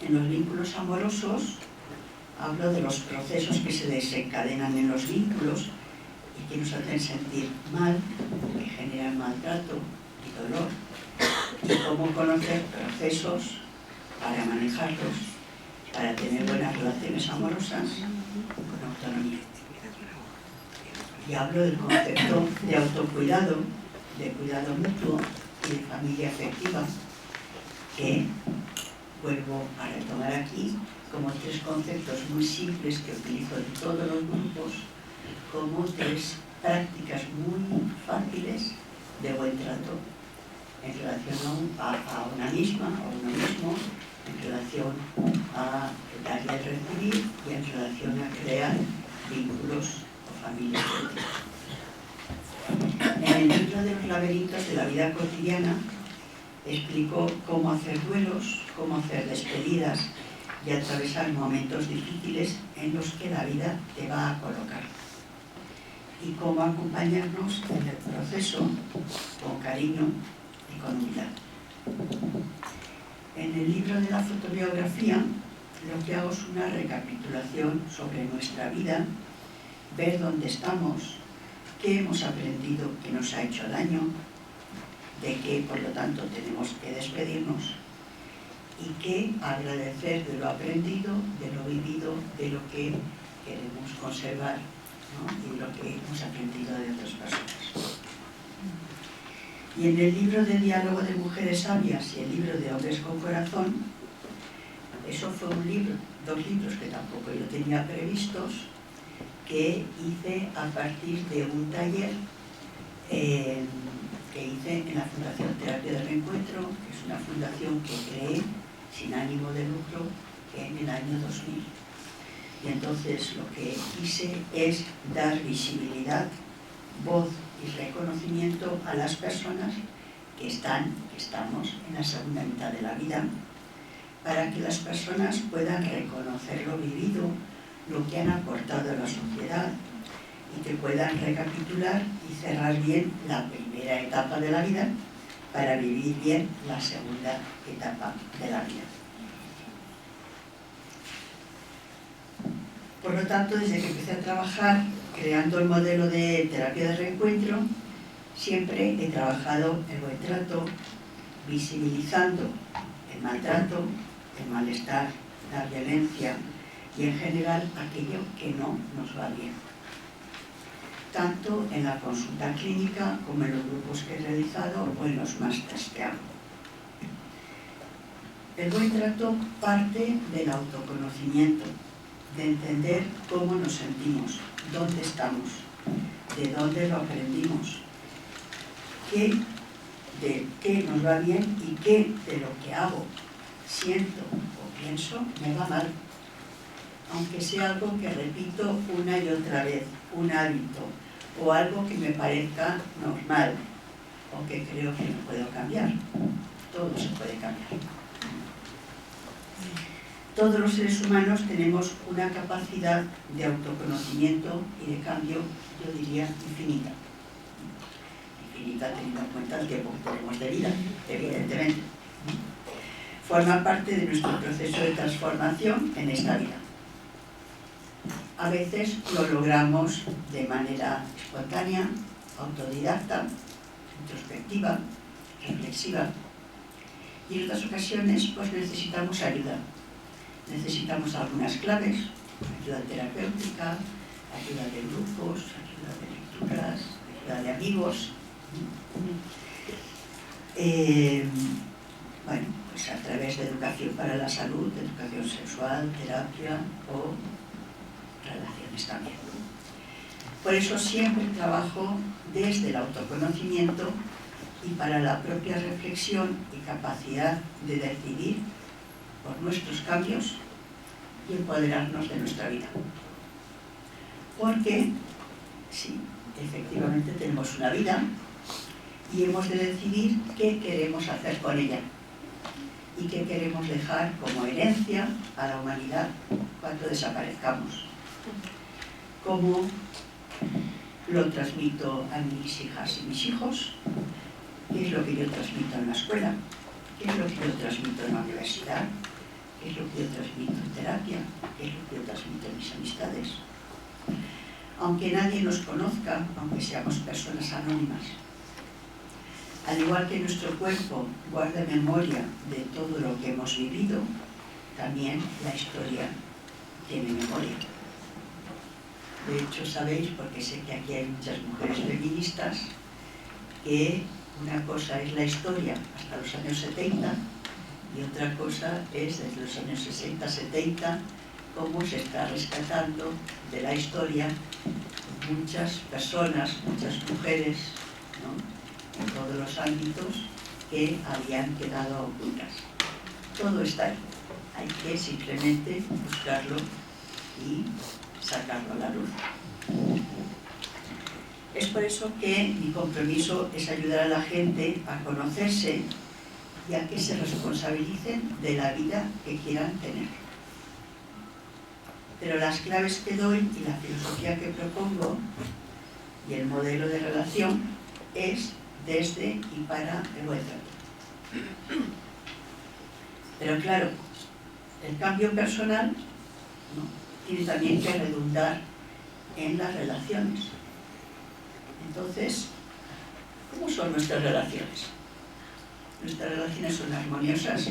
En los vínculos amorosos hablo de los procesos que se desencadenan en los vínculos y que nos hacen sentir mal, que generan maltrato y dolor, y cómo conocer procesos para manejarlos, para tener buenas relaciones amorosas con autonomía. Y hablo del concepto de autocuidado, de cuidado mutuo y de familia afectiva, que vuelvo a retomar aquí como 3 conceptos muy simples que utilizo en todos los grupos, como 3 prácticas muy fáciles de buen trato en relación a una misma, a uno mismo, en relación a dar y a recibir y en relación a crear vínculos o familias. En el libro de los laberintos de la vida cotidiana explico cómo hacer duelos, cómo hacer despedidas y atravesar momentos difíciles en los que la vida te va a colocar, y cómo acompañarnos en el proceso con cariño y con humildad. En el libro de la fotobiografía lo que hago es una recapitulación sobre nuestra vida, ver dónde estamos, qué hemos aprendido que nos ha hecho daño, de qué por lo tanto tenemos que despedirnos y qué agradecer de lo aprendido, de lo vivido, de lo que queremos conservar, ¿no? Y de lo que hemos aprendido de otras personas. Y en el libro de Diálogo de Mujeres Sabias y el libro de Hombres con Corazón, eso fue un libro, 2 libros que tampoco yo tenía previstos, que hice a partir de un taller que hice en la Fundación Terapia de Reencuentro, que es una fundación que creé sin ánimo de lucro en el año 2000. Y entonces lo que hice es dar visibilidad, voz y reconocimiento a las personas que estamos en la segunda mitad de la vida, para que las personas puedan reconocer lo vivido, lo que han aportado a la sociedad y que puedan recapitular y cerrar bien la primera etapa de la vida para vivir bien la segunda etapa de la vida. Por lo tanto, desde que empecé a trabajar creando el modelo de terapia de reencuentro, siempre he trabajado el buen trato, visibilizando el maltrato, el malestar, la violencia y en general aquello que no nos va bien, tanto en la consulta clínica como en los grupos que he realizado o en los másteres que hago. El buen trato parte del autoconocimiento, de entender cómo nos sentimos, dónde estamos, de dónde lo aprendimos, de qué nos va bien y qué de lo que hago, siento o pienso me va mal, aunque sea algo que repito una y otra vez, un hábito o algo que me parezca normal o que creo que no puedo cambiar. Todo se puede cambiar. Todos los seres humanos tenemos una capacidad de autoconocimiento y de cambio, yo diría, infinita. Infinita teniendo en cuenta el tiempo que tenemos de vida, evidentemente. Forma parte de nuestro proceso de transformación en esta vida. A veces lo logramos de manera espontánea, autodidacta, introspectiva, reflexiva. Y en otras ocasiones pues necesitamos ayuda. Necesitamos algunas claves, ayuda terapéutica, ayuda de grupos, ayuda de lecturas, ayuda de amigos. Bueno, pues a través de educación para la salud, educación sexual, terapia o relaciones también. Por eso siempre trabajo desde el autoconocimiento y para la propia reflexión y capacidad de decidir por nuestros cambios y empoderarnos de nuestra vida. Porque, sí, efectivamente tenemos una vida y hemos de decidir qué queremos hacer con ella y qué queremos dejar como herencia a la humanidad cuando desaparezcamos. Cómo lo transmito a mis hijas y mis hijos, qué es lo que yo transmito en la escuela, qué es lo que yo transmito en la universidad, qué es lo que yo transmito en terapia, qué es lo que yo transmito en mis amistades. Aunque nadie nos conozca, aunque seamos personas anónimas. Al igual que nuestro cuerpo guarda memoria de todo lo que hemos vivido, también la historia tiene memoria. De hecho, sabéis, porque sé que aquí hay muchas mujeres feministas, que una cosa es la historia hasta los años 70 y otra cosa es desde los años 60-70 cómo se está rescatando de la historia muchas personas, muchas mujeres, ¿no?, en todos los ámbitos que habían quedado ocultas. Todo está ahí. Hay que simplemente buscarlo y sacarlo a la luz. Es por eso que mi compromiso es ayudar a la gente a conocerse y a que se responsabilicen de la vida que quieran tener. Pero las claves que doy y la filosofía que propongo y el modelo de relación es desde y para el buen trato. Pero claro, el cambio personal, ¿no?, tiene también que redundar en las relaciones. Entonces, ¿cómo son nuestras relaciones? Nuestras relaciones son armoniosas,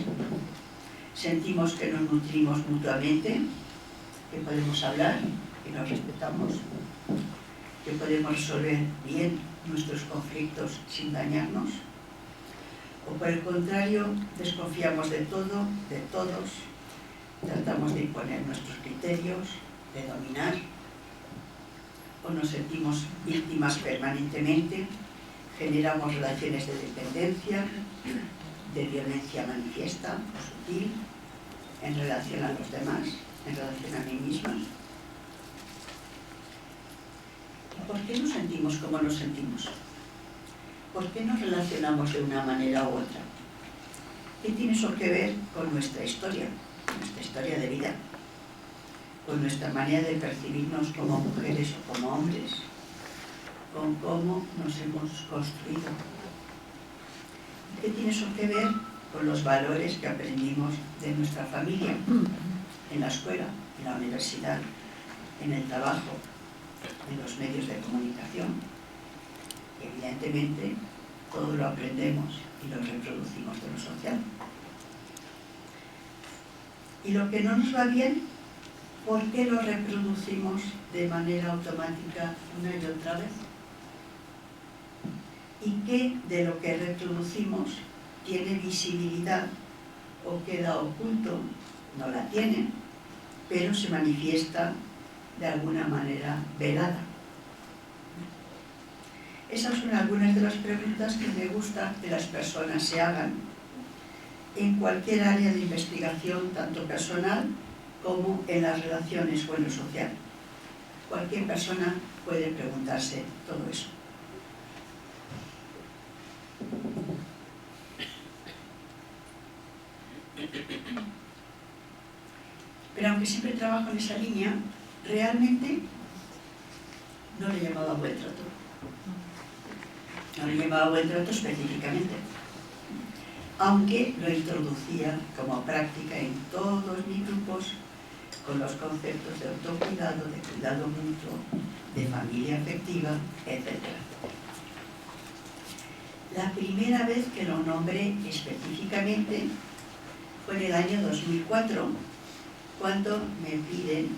sentimos que nos nutrimos mutuamente, que podemos hablar, que nos respetamos, que podemos resolver bien nuestros conflictos sin dañarnos, o por el contrario, desconfiamos de todo, de todos, tratamos de imponer nuestros criterios, de dominar, o nos sentimos víctimas permanentemente, generamos relaciones de dependencia, de violencia manifiesta o sutil, en relación a los demás, en relación a mí misma. ¿Por qué nos sentimos como nos sentimos? ¿Por qué nos relacionamos de una manera u otra? ¿Qué tiene eso que ver con nuestra historia de vida? con nuestra manera de percibirnos como mujeres o como hombres, con cómo nos hemos construido. ¿Qué tiene eso que ver con los valores que aprendimos de nuestra familia, en la escuela, en la universidad, en el trabajo, en los medios de comunicación? Evidentemente, todo lo aprendemos y lo reproducimos de lo social. Y lo que no nos va bien, ¿por qué lo reproducimos de manera automática una y otra vez? ¿Y qué de lo que reproducimos tiene visibilidad o queda oculto? No la tiene, pero se manifiesta de alguna manera velada. Esas son algunas de las preguntas que me gusta que las personas se hagan en cualquier área de investigación, tanto personal como en las relaciones o en lo social. Cualquier persona puede preguntarse todo eso. Pero aunque siempre trabajo en esa línea, realmente no le llamaba buen trato. No le llamaba buen trato específicamente, aunque lo introducía como práctica en todos mis grupos con los conceptos de autocuidado, de cuidado mutuo, de familia afectiva, etc. La primera vez que lo nombré específicamente fue en el año 2004, cuando me piden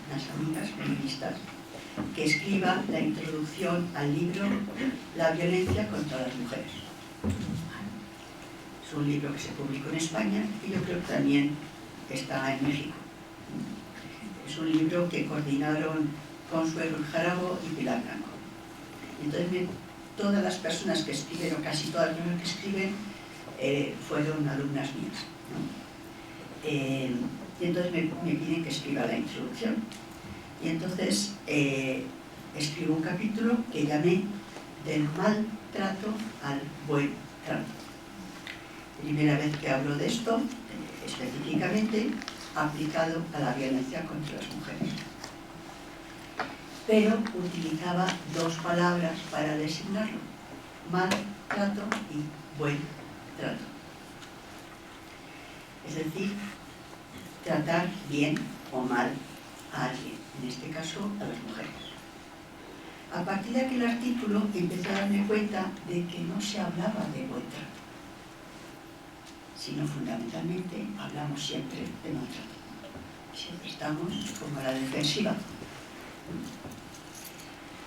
unas amigas feministas que escriba la introducción al libro La violencia contra las mujeres. Es un libro que se publicó en España y yo creo que también está en México. Es un libro que coordinaron Consuelo Jarabo y Pilar Blanco. Entonces, todas las personas que escriben, o casi todas las personas que escriben, fueron alumnas mías, ¿no? Y entonces me piden que escriba la introducción. Y entonces escribo un capítulo que llamé Del maltrato al buen trato. Primera vez que hablo de esto, específicamente aplicado a la violencia contra las mujeres. Pero utilizaba dos palabras para designarlo: maltrato y buen trato. Es decir, tratar bien o mal a alguien, en este caso a las mujeres. A partir de aquel artículo empecé a darme cuenta de que no se hablaba de buen trato, sino fundamentalmente hablamos siempre de maltrato. Siempre estamos como a la defensiva.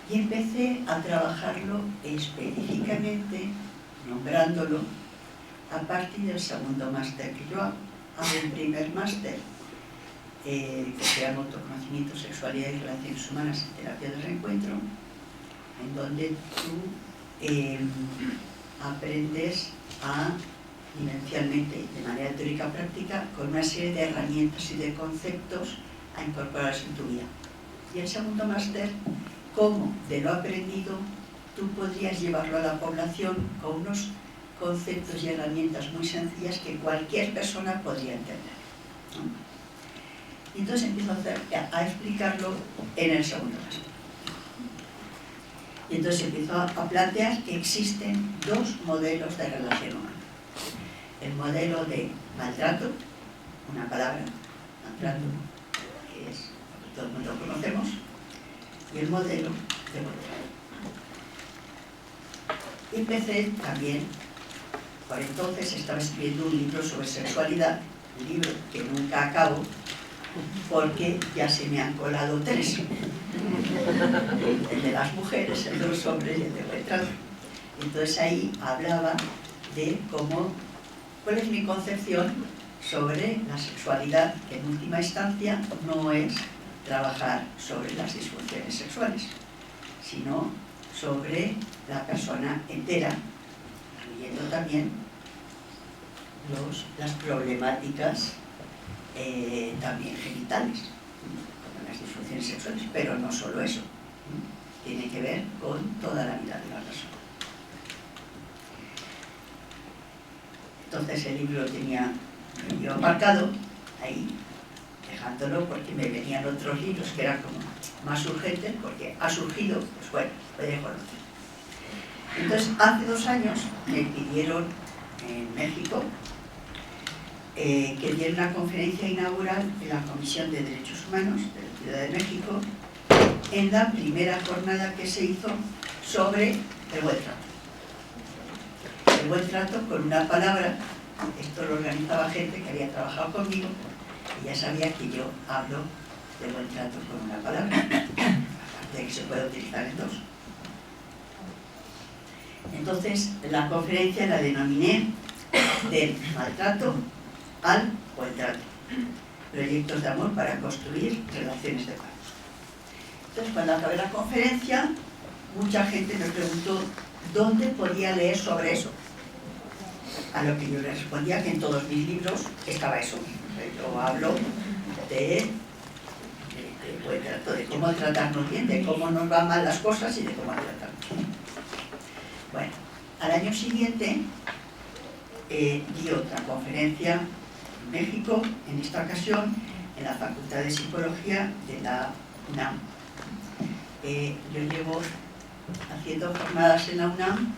Y empecé a trabajarlo específicamente, nombrándolo, a partir del segundo máster que yo hago. Hago un primer máster que se llama Autoconocimiento, Sexualidad y Relaciones Humanas en Terapia de Reencuentro, en donde tú aprendes a, vivencialmente, de manera teórica práctica, con una serie de herramientas y de conceptos a incorporarse en tu vida. Y el segundo máster, cómo de lo aprendido tú podrías llevarlo a la población con unos conceptos y herramientas muy sencillas que cualquier persona podría entender, ¿no? Y entonces empiezo a explicarlo en el segundo máster. Y entonces empiezo a plantear que existen dos modelos de relación humana. El modelo de maltrato, una palabra, maltrato, que es lo que todo el mundo conocemos, y el modelo de buen trato. Y empecé también, por entonces estaba escribiendo un libro sobre sexualidad, un libro que nunca acabo, porque ya se me han colado tres: el de las mujeres, el de los hombres y el de buen trato. Entonces ahí hablaba de cuál es mi concepción sobre la sexualidad, que en última instancia no es trabajar sobre las disfunciones sexuales, sino sobre la persona entera, incluyendo también las problemáticas también genitales, como las disfunciones sexuales, pero no solo eso, tiene que ver con toda la vida de la persona. Entonces el libro lo tenía yo aparcado ahí, dejándolo porque me venían otros libros que eran como más urgentes, porque ha surgido, pues bueno, lo dejo. Entonces, hace 2 años me pidieron en México que diera una conferencia inaugural en la Comisión de Derechos Humanos de la Ciudad de México en la primera jornada que se hizo sobre el buen trato. El buen trato con una palabra, esto lo organizaba gente que había trabajado conmigo y ya sabía que yo hablo de buen trato con una palabra, aparte de que se puede utilizar en 2. Entonces, la conferencia la denominé del maltrato al buen trato, proyectos de amor para construir relaciones de paz. Entonces, cuando acabé la conferencia, mucha gente me preguntó dónde podía leer sobre eso. A lo que yo le respondía que en todos mis libros estaba eso. Yo hablo de buen trato, de cómo tratarnos bien, de cómo nos van mal las cosas y de cómo tratarnos bien. Bueno, al año siguiente di otra conferencia en México, en esta ocasión en la Facultad de Psicología de la UNAM. Yo llevo haciendo jornadas en la UNAM,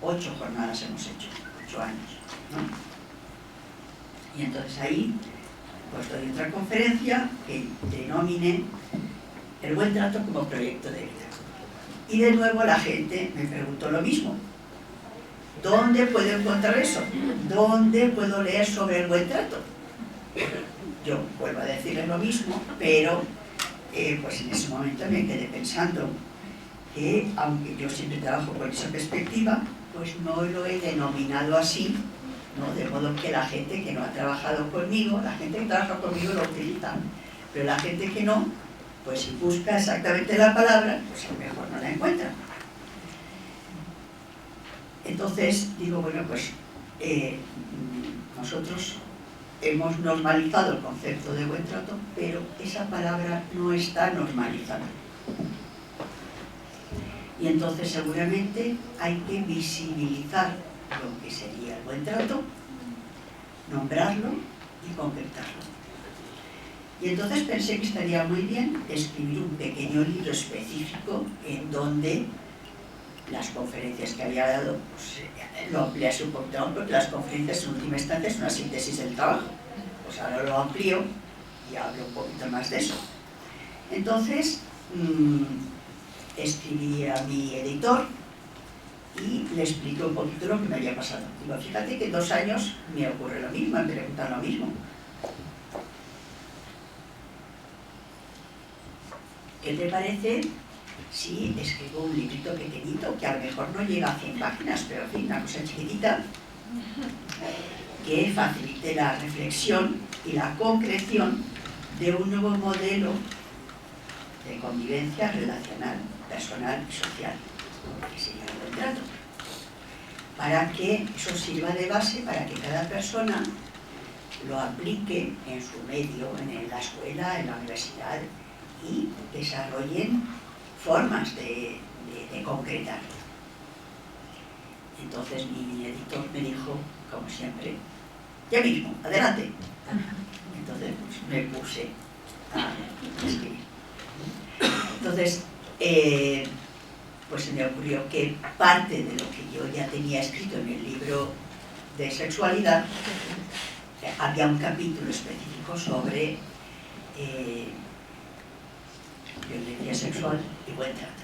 8 jornadas hemos hecho, 8 años, ¿no? Y entonces ahí pues doy otra conferencia que denominé el buen trato como proyecto de vida. Y de nuevo la gente me preguntó lo mismo. ¿Dónde puedo encontrar eso? ¿Dónde puedo leer sobre el buen trato? Yo vuelvo a decirles lo mismo, pero pues en ese momento me quedé pensando que, aunque yo siempre trabajo con esa perspectiva, pues no lo he denominado así, ¿no? De modo que la gente que no ha trabajado conmigo, la gente que trabaja conmigo lo utiliza, pero la gente que no, pues si busca exactamente la palabra, pues a lo mejor no la encuentra. Entonces digo, bueno, pues nosotros hemos normalizado el concepto de buen trato, pero esa palabra no está normalizada. Y entonces seguramente hay que visibilizar lo que sería el buen trato, nombrarlo y concretarlo. Y entonces pensé que estaría muy bien escribir un pequeño libro específico en donde las conferencias que había dado, pues, lo ampliase un poquito más, porque las conferencias en última instancia es una síntesis del trabajo. Pues ahora lo amplío y hablo un poquito más de eso. Entonces, escribí a mi editor y le expliqué un poquito lo que me había pasado. Digo, fíjate que en 2 años me ocurre lo mismo, me preguntan lo mismo. ¿Qué te parece si escribo un librito pequeñito, que a lo mejor no llega a 100 páginas, pero en fin, una cosa chiquitita, que facilite la reflexión y la concreción de un nuevo modelo de convivencia relacional, personal y social, que sería el buen trato, para que eso sirva de base para que cada persona lo aplique en su medio, en la escuela, en la universidad, y desarrollen formas de concretarlo. Entonces mi editor me dijo, como siempre, ya mismo, adelante. Entonces pues, me puse a escribir. Entonces, pues se me ocurrió que parte de lo que yo ya tenía escrito en el libro de sexualidad, había un capítulo específico sobre violencia sexual y buen trato.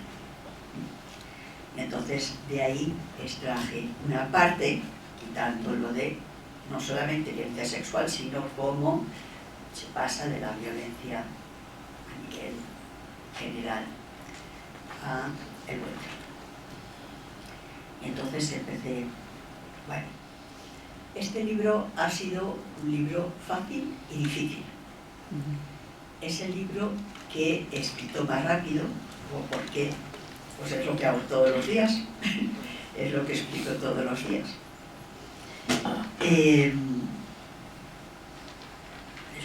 Entonces, de ahí extraje una parte, quitando lo de no solamente violencia sexual, sino cómo se pasa de la violencia a nivel general a el buen trato. Y entonces empecé, bueno, este libro ha sido un libro fácil y difícil. Es el libro que he escrito más rápido, o porque pues es lo que hago todos los días, es lo que explico todos los días. Es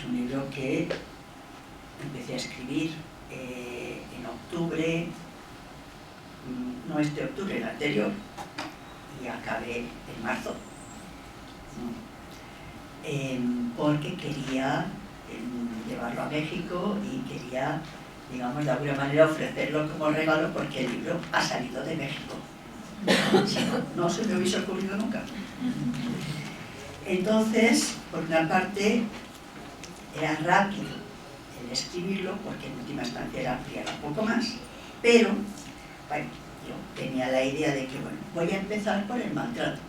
un libro que empecé a escribir en octubre, no este octubre, el anterior, y acabé en marzo, porque quería llevarlo a México y quería, digamos, de alguna manera ofrecerlo como regalo porque el libro ha salido de México. Si no, no se me hubiese ocurrido nunca. Entonces, por una parte, era rápido el escribirlo, porque en última instancia era ampliar un poco más, pero, bueno, yo tenía la idea de que, bueno, voy a empezar por el maltrato,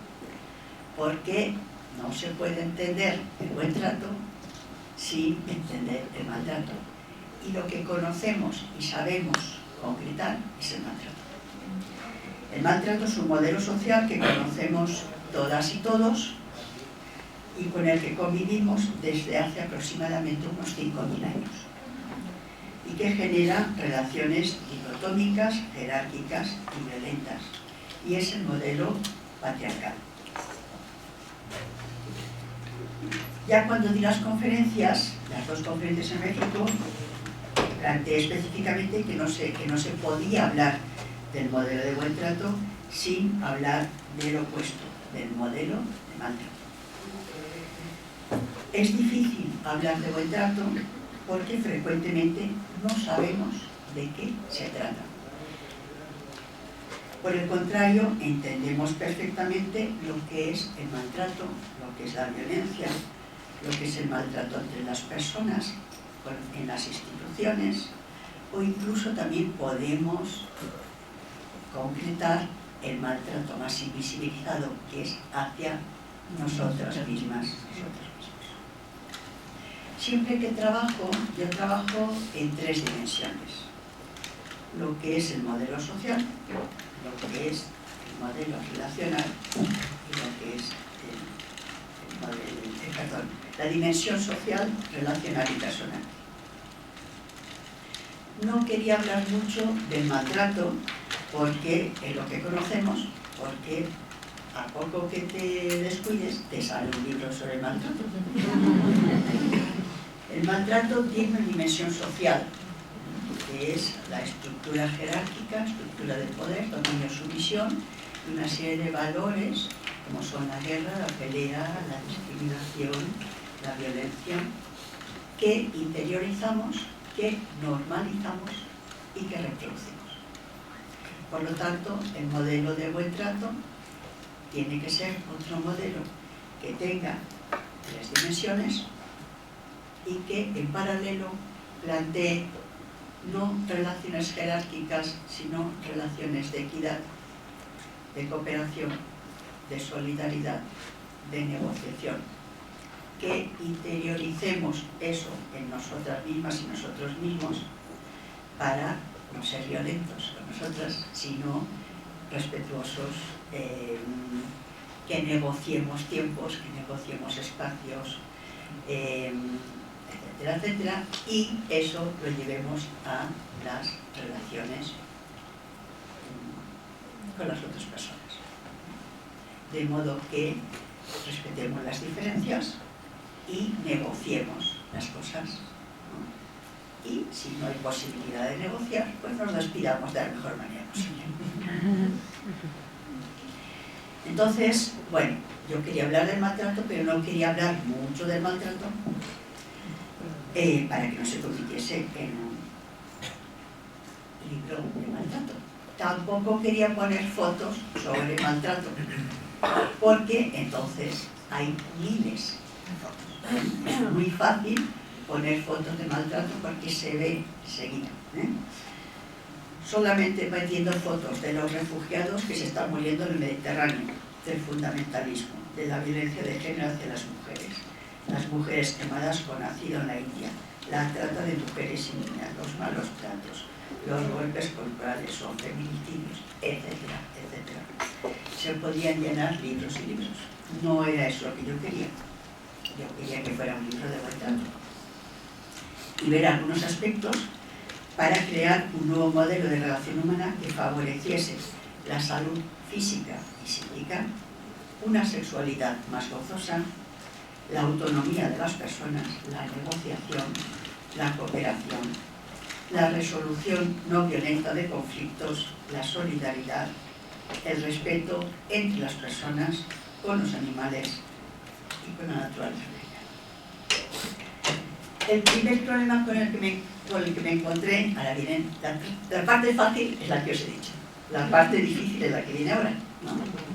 porque no se puede entender el buen trato sin entender el maltrato. Y lo que conocemos y sabemos concretar es el maltrato. El maltrato es un modelo social que conocemos todas y todos y con el que convivimos desde hace aproximadamente unos 5.000 años y que genera relaciones dicotómicas, jerárquicas y violentas. Y es el modelo patriarcal. Ya cuando di las conferencias, las 2 conferencias en México, planteé específicamente que no se podía hablar del modelo de buen trato sin hablar del opuesto, del modelo de maltrato. Es difícil hablar de buen trato porque frecuentemente no sabemos de qué se trata. Por el contrario, entendemos perfectamente lo que es el maltrato, lo que es la violencia, lo que es el maltrato entre las personas, en las instituciones, o incluso también podemos concretar el maltrato más invisibilizado, que es hacia nosotras mismas, nosotros mismos. Siempre que trabajo, yo trabajo en 3 dimensiones. Lo que es el modelo social, lo que es el modelo relacional y lo que es la dimensión social, relacional y personal. No quería hablar mucho del maltrato porque es lo que conocemos, porque a poco que te descuides te sale un libro sobre el maltrato. El maltrato tiene una dimensión social, que es la estructura jerárquica, estructura del poder, dominio, sumisión, y una serie de valores como son la guerra, la pelea, la discriminación, la violencia, que interiorizamos, que normalizamos y que reproducimos. Por lo tanto, el modelo de buen trato tiene que ser otro modelo que tenga 3 dimensiones y que en paralelo plantee no relaciones jerárquicas, sino relaciones de equidad, de cooperación, de solidaridad, de negociación. Que interioricemos eso en nosotras mismas y nosotros mismos para no ser violentos con nosotras, sino respetuosos, que negociemos tiempos, que negociemos espacios, etcétera, etcétera, y eso lo llevemos a las relaciones con las otras personas. De modo que respetemos las diferencias y negociemos las cosas, ¿no? Y si no hay posibilidad de negociar, pues nos despidamos de la mejor manera posible. Entonces, bueno, yo quería hablar del maltrato, pero no quería hablar mucho del maltrato para que no se convirtiese en un libro de maltrato. Tampoco quería poner fotos sobre maltrato, porque entonces hay miles de fotos. Es muy fácil poner fotos de maltrato porque se ve seguida. Solamente metiendo fotos de los refugiados que se están muriendo en el Mediterráneo, del fundamentalismo, de la violencia de género hacia las mujeres quemadas con ácido en la India, la trata de mujeres y niñas, los malos tratos, los golpes corporales o feminicidios, etcétera, etcétera. Se podían llenar libros y libros. No era eso lo que yo quería. Yo quería que fuera un libro de buen trato. Y ver algunos aspectos para crear un nuevo modelo de relación humana que favoreciese la salud física y psíquica, una sexualidad más gozosa, la autonomía de las personas, la negociación, la cooperación, la resolución no violenta de conflictos, la solidaridad, el respeto entre las personas, con los animales y con la naturaleza. el primer problema con el que me encontré, ahora viene, la parte fácil es la que os he dicho, la parte difícil es la que viene ahora, ¿no?